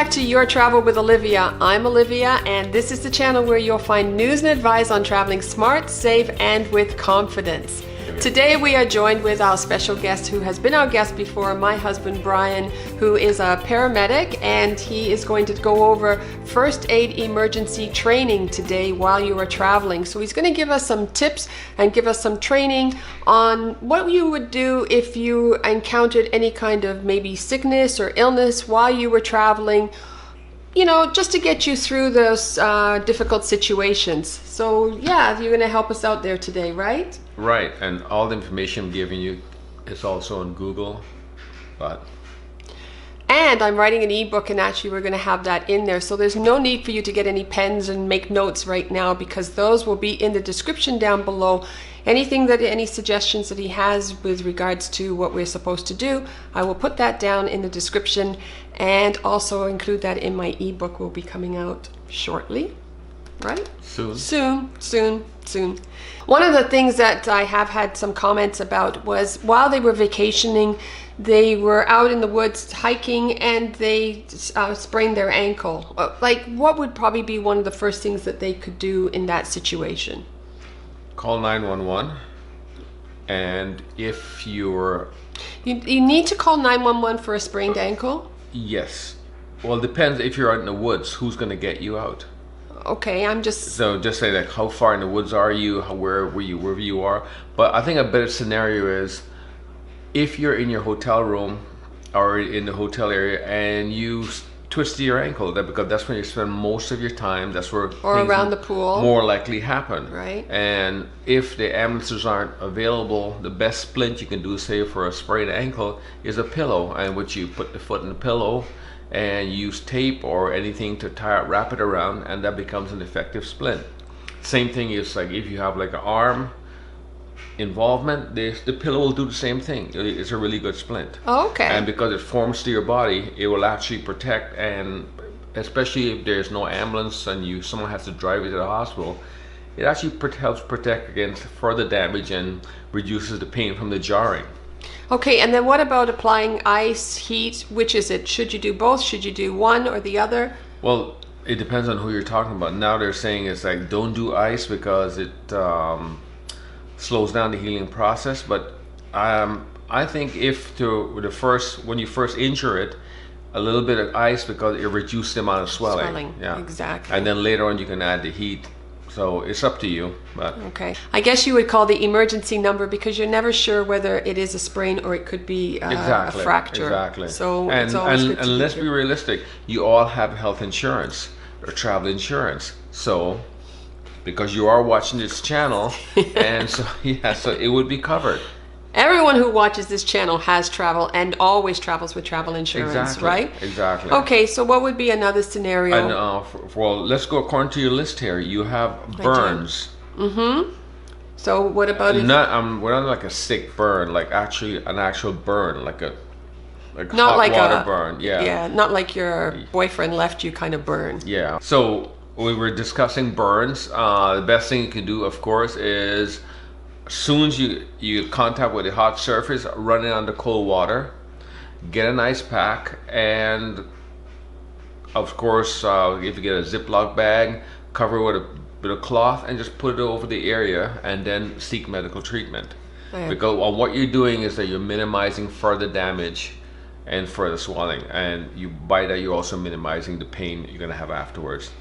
back to Your Travel with Olivia. I'm Olivia, and this is the channel where you'll find news and advice on traveling smart, safe, and with confidence. Today we are joined with our special guest who has been our guest before, my husband Brian, who is a paramedic, and he is going to go over first aid emergency training today while you are traveling. So he's going to give us some tips and give us some training on what you would do if you encountered any kind of maybe sickness or illness while you were traveling, you know, just to get you through those difficult situations. So yeah, you're going to help us out there today, right? Right, and all the information I'm giving you is also on Google, And I'm writing an ebook, and actually we're going to have that in there. So there's no need for you to get any pens and make notes right now, because those will be in the description down below. Any suggestions that he has with regards to what we're supposed to do, I will put that down in the description and also include that in my ebook. Will be coming out shortly, right? Soon. One of the things that I have had some comments about was while they were vacationing, they were out in the woods hiking and they sprained their ankle. Like, what would probably be one of the first things that they could do in that situation? call 911. And if you're... You need to call 911 for a sprained ankle? Yes. Well, it depends. If you're out in the woods, who's going to get you out? Okay, So just say, like, how far in the woods are you? Wherever you are. But I think a better scenario is if you're in your hotel room or in the hotel area and you twist your ankle, because that's when you spend most of your time. That's where or around the pool more likely happen. Right. And if the ambulances aren't available, the best splint you can do, say for a sprained ankle, is a pillow, and which you put the foot in the pillow and use tape or anything to wrap it around, and that becomes an effective splint. Same thing is like if you have like an arm involvement, the pillow will do the same thing. It's a really good splint. Okay. And because it forms to your body, it will actually protect, and especially if there's no ambulance and someone has to drive you to the hospital, it actually helps protect against further damage and reduces the pain from the jarring. Okay, and then what about applying ice, heat? Which is it? Should you do both? Should you do one or the other? Well, it depends on who you're talking about. Now they're saying it's like, don't do ice because it slows down the healing process. But I think when you first injure it, a little bit of ice, because it reduces the amount of swelling. Yeah, exactly. And then later on you can add the heat. So it's up to you. But okay, I guess you would call the emergency number, because you're never sure whether it is a sprain or it could be a fracture. Exactly. So and it's always good to let's be realistic. You all have health insurance or travel insurance. So because you are watching this channel, and so so it would be covered. Everyone who watches this channel has travel and always travels with travel insurance, right? Exactly. Okay, so what would be another scenario? And well, let's go according to your list here. You have burns. Mm-hmm. So what about we're not like a sick burn, like actually an actual burn, like not hot like water burn. Yeah, not like your boyfriend left you kind of burn. Yeah. So we were discussing burns. The best thing you can do, of course, is as soon as you contact with a hot surface, run it under cold water, get an ice pack, and of course if you get a Ziploc bag, cover it with a bit of cloth and just put it over the area, and then seek medical treatment. Okay. Because what you're doing is that you're minimizing further damage and further swelling, and by that you're also minimizing the pain you're going to have afterwards.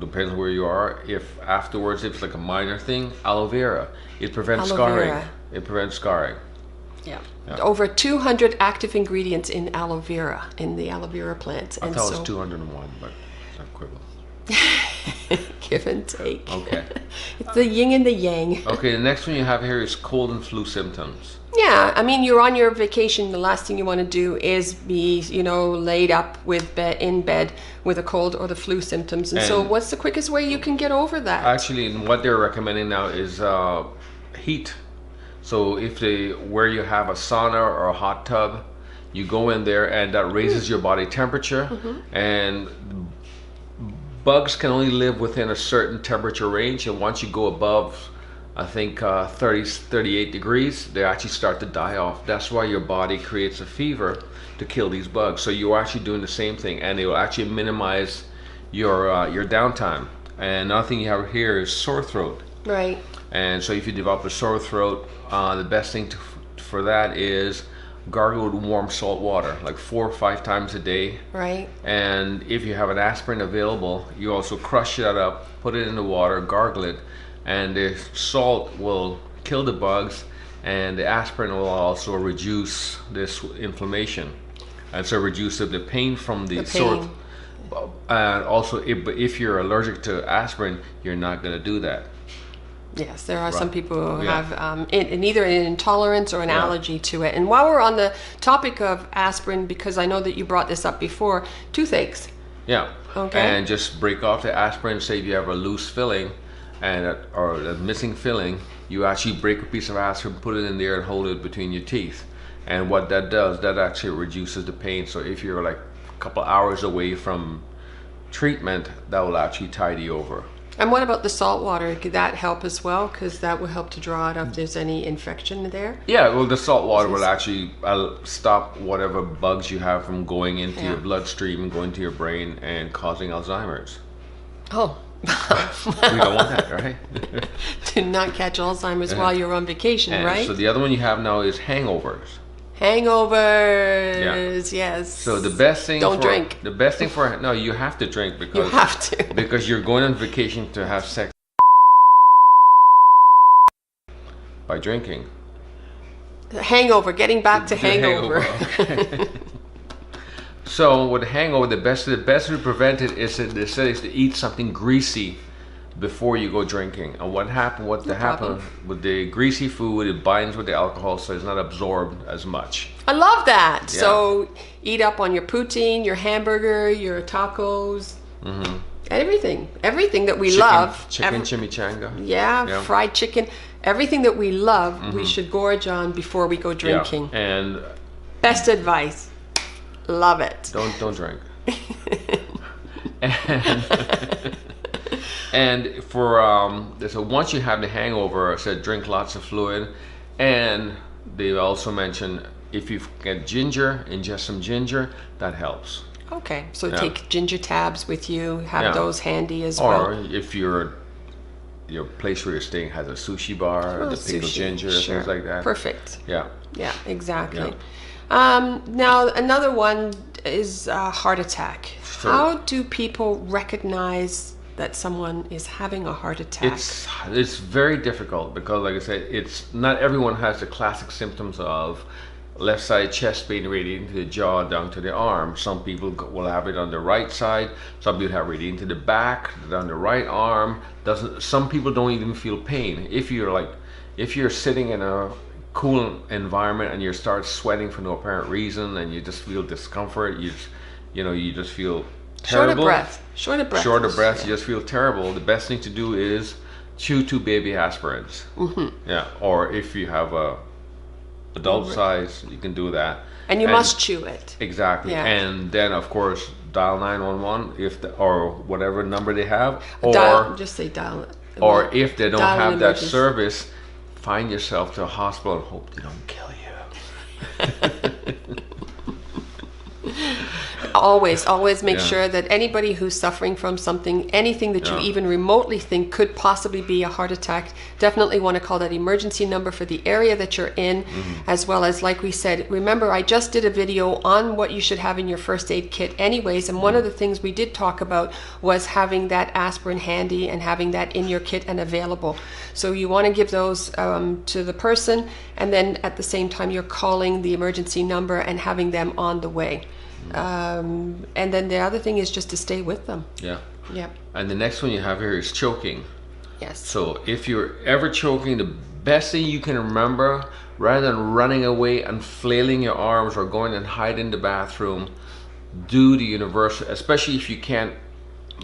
Depends on where you are, if afterwards if it's like a minor thing, aloe vera, it prevents scarring. It prevents scarring. Yeah. Over 200 active ingredients in aloe vera, in the aloe vera plant. I thought it was 201, but I'm quibble. Give and take. Okay. It's the yin and the yang. Okay, the next one you have here is cold and flu symptoms. Yeah, I mean, you're on your vacation. The last thing you want to do is be, laid up in bed with a cold or the flu symptoms. And so what's the quickest way you can get over that? Actually, what they're recommending now is heat. So where you have a sauna or a hot tub, you go in there and that raises your body temperature. Mm-hmm. And bugs can only live within a certain temperature range, and once you go above I think 30, 38 degrees, they actually start to die off. That's why your body creates a fever to kill these bugs. So you're actually doing the same thing, and it will actually minimize your downtime. And another thing you have here is sore throat. Right. And so if you develop a sore throat, the best thing for that is gargle with warm salt water, like 4 or 5 times a day. Right. And if you have an aspirin available, you also crush that up, put it in the water, gargle it, and the salt will kill the bugs, and the aspirin will also reduce this inflammation, and so reduce the pain from the sore. And also, if you're allergic to aspirin, you're not going to do that. Yes, there are some people who have either an intolerance or an allergy to it. And while we're on the topic of aspirin, because I know that you brought this up before, toothaches. Yeah. Okay. And just break off the aspirin. Say if you have a loose filling or a missing filling, you actually break a piece of aspirin, put it in there, and hold it between your teeth. And what that does, that actually reduces the pain. So if you're like a couple hours away from treatment, that will actually tide you over. And what about the salt water? Could that help as well? Because that will help to draw out if there's any infection there. Yeah, well, the salt water will actually stop whatever bugs you have from going into your bloodstream and going to your brain and causing Alzheimer's. Oh. We don't want that, right? Do not catch Alzheimer's while you're on vacation, right? So the other one you have now is hangovers. Hangovers, yes. So the best thing Don't drink. The best thing for no, you have to drink because you have to because you're going on vacation to have sex by drinking. Hangover, getting back to hangover. Okay. So with hangover, the best to prevent it is to eat something greasy before you go drinking. And what happens with the greasy food, it binds with the alcohol, so it's not absorbed as much. I love that. Yeah. So eat up on your poutine, your hamburger, your tacos, everything that we love. Chicken chimichanga. Yeah, fried chicken. Everything that we love, we should gorge on before we go drinking. Yeah. And best advice. Love it. Don't drink. And for so once you have the hangover, I said drink lots of fluid, and they also mentioned if you get ginger, ingest some ginger, that helps. Okay, so take ginger tabs with you, have those handy as well. Or if your place where you're staying has a sushi bar, the pickled ginger, things like that. Perfect. Yeah. Yeah, exactly. Yeah. Now another one is heart attack. Sure. How do people recognize that someone is having a heart attack? It's very difficult because, like I said, it's not everyone has the classic symptoms of left side chest pain radiating to the jaw down to the arm. Some people will have it on the right side. Some people have radiating to the back, down the right arm. Some people don't even feel pain. If you're sitting in a cool environment and you start sweating for no apparent reason and you just feel discomfort, you just feel terrible. Short of breath. You just feel terrible. The best thing to do is chew 2 baby aspirins. Yeah, or if you have a adult size, you can do that. And you must chew it. Exactly. Yeah. And then of course dial 911 or whatever number they have, or just say dial it. Or if they don't have that service, find yourself to a hospital and hope they don't kill you. Always make sure that anybody who's suffering from anything that you even remotely think could possibly be a heart attack, definitely want to call that emergency number for the area that you're in, as well as, like we said, remember I just did a video on what you should have in your first aid kit anyways, and one of the things we did talk about was having that aspirin handy and having that in your kit and available. So you want to give those to the person, and then at the same time you're calling the emergency number and having them on the way. And then the other thing is just to stay with them. Yeah. And the next one you have here is choking. Yes. So if you're ever choking, the best thing you can remember, rather than running away and flailing your arms or going and hide in the bathroom, do the universal, especially if you can't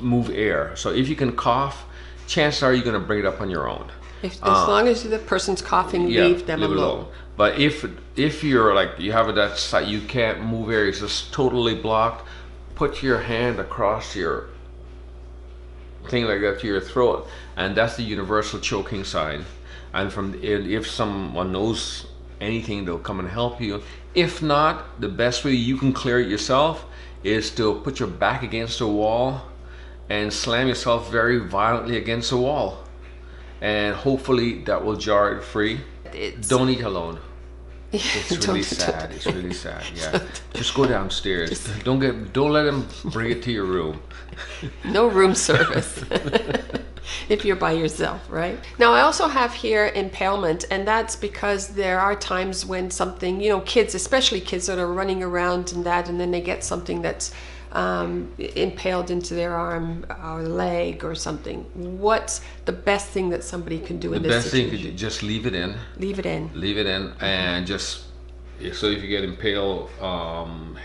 move air. So if you can cough, chances are you're going to bring it up on your own. As long as the person's coughing, leave them alone. But if you're like, you have that side, you can't move air, it's just totally blocked, put your hand across your thing like that to your throat, and that's the universal choking sign. And if someone knows anything, they'll come and help you. If not, the best way you can clear it yourself is to put your back against the wall and slam yourself very violently against the wall, and hopefully that will jar it free. Don't eat alone. It's really sad. It's really sad. Yeah. Just go downstairs. Don't let them bring it to your room. No room service. If you're by yourself, right? Now I also have here impalement, and that's because there are times when something, kids, especially kids that are running around and then they get something that's impaled into their arm or leg or something. What's the best thing that somebody can do in this situation? The best thing is just leave it in. Leave it in. Leave it in, and just, so if you get impaled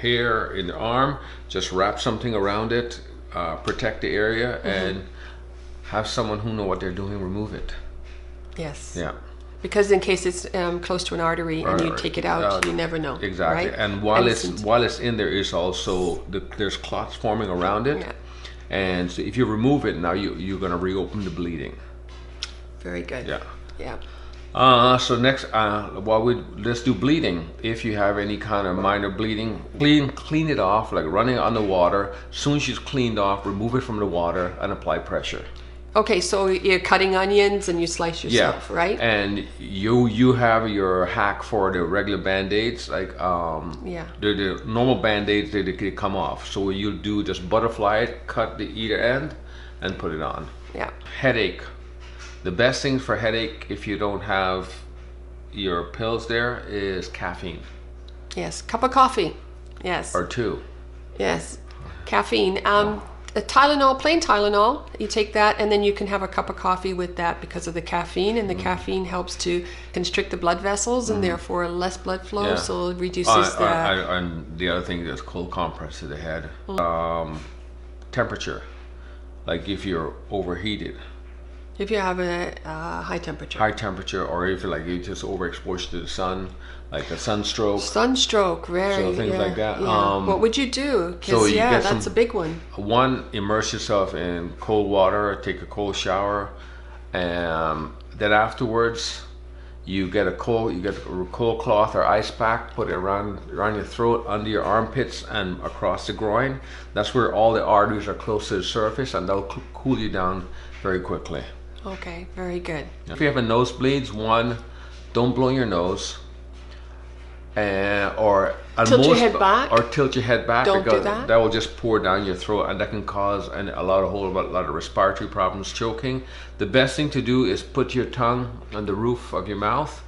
hair in the arm, just wrap something around it, protect the area, and have someone who know what they're doing remove it. Yes. Yeah. Because in case it's close to an artery and you take it out, you never know. Exactly. Right? And while it's in there, is also there's clots forming around it. Yeah. And so if you remove it, now you're going to reopen the bleeding. Very good. Yeah. Yeah. So next, let's do bleeding. If you have any kind of minor bleeding, clean it off, like running on the water. As soon as it's cleaned off, remove it from the water and apply pressure. Okay, so you're cutting onions and you slice yourself, right? And you have your hack for the regular band-aids, like the normal band-aids, they come off. So what you'll do, just butterfly it, cut the either end, and put it on. Yeah. Headache. The best thing for headache, if you don't have your pills there, is caffeine. Yes, cup of coffee. Yes. Or two. Yes, caffeine. The Tylenol, plain Tylenol, you take that and then you can have a cup of coffee with that because of the caffeine, and the caffeine helps to constrict the blood vessels and therefore less blood flow, so it reduces the... And the other thing is cold compress to the head. Temperature, like if you're overheated. If you have a high temperature. High temperature, or if you just overexposed to the sun, like a sunstroke. Sunstroke, so things like that. Yeah. What would you do? Because that's a big one. One, immerse yourself in cold water, take a cold shower, and then afterwards, you get a cold cloth or ice pack, put it around your throat, under your armpits, and across the groin. That's where all the arteries are close to the surface, and that'll cool you down very quickly. Okay, very good. If you have a nosebleeds, don't blow your nose, or tilt your head back. Or tilt your head back. Don't because do that. That will just pour down your throat, and that can cause a lot of respiratory problems, choking. The best thing to do is put your tongue on the roof of your mouth,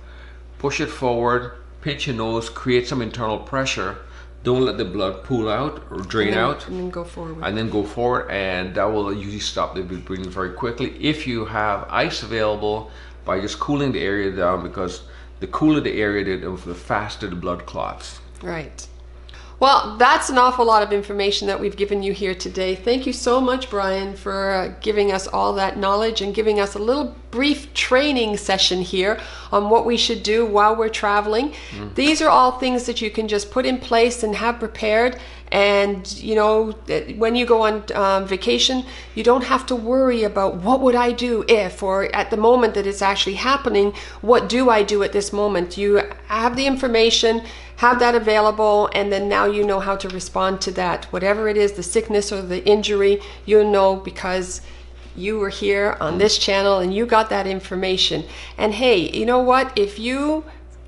push it forward, pinch your nose, create some internal pressure. Don't let the blood pool out or drain out. And then go forward. And that will usually stop the bleeding very quickly. If you have ice available, by just cooling the area down, because the cooler the area, the faster the blood clots. Right. Well, that's an awful lot of information that we've given you here today. Thank you so much, Brian, for giving us all that knowledge and giving us a little brief training session here on what we should do while we're traveling. These are all things that you can just put in place and have prepared. And when you go on vacation, you don't have to worry about what would I do if, or at the moment that it's actually happening, what do I do at this moment? You have the information, have that available, and then now you know how to respond to that. Whatever it is, the sickness or the injury, you'll know because you were here on this channel and you got that information. And hey, you know what? If you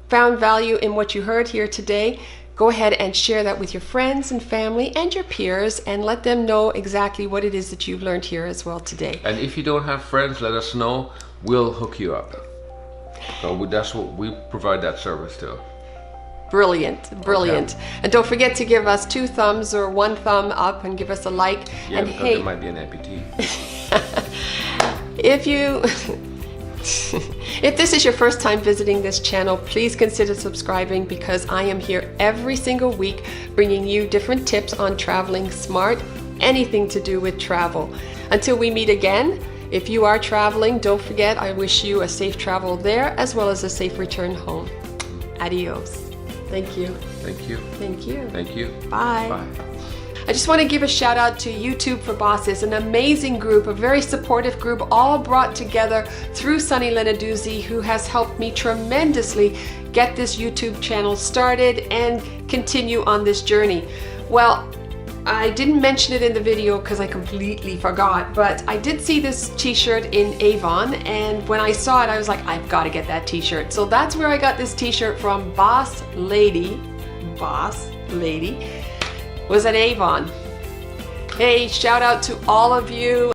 found value in what you heard here today, go ahead and share that with your friends and family and your peers, and let them know exactly what it is that you've learned here as well today. And if you don't have friends, let us know. We'll hook you up. So that's what we provide, that service too. Brilliant, brilliant. Okay. And don't forget to give us 2 thumbs or 1 thumb up and give us a like. Yeah, and because hey, there might be an amputee. If this is your first time visiting this channel, please consider subscribing, because I am here every single week bringing you different tips on traveling smart, anything to do with travel. Until we meet again, if you are traveling, don't forget, I wish you a safe travel there as well as a safe return home. Adios. Thank you. Thank you. Thank you. Thank you. Bye. Bye. I just want to give a shout out to YouTube for Bosses, an amazing group, a very supportive group, all brought together through Sunny Lenarduzzi, who has helped me tremendously get this YouTube channel started and continue on this journey. Well, I didn't mention it in the video because I completely forgot, but I did see this t-shirt in Avon, and when I saw it I was like, I've got to get that t-shirt. So that's where I got this t-shirt from. Boss Lady was at Avon. Hey, shout out to all of you.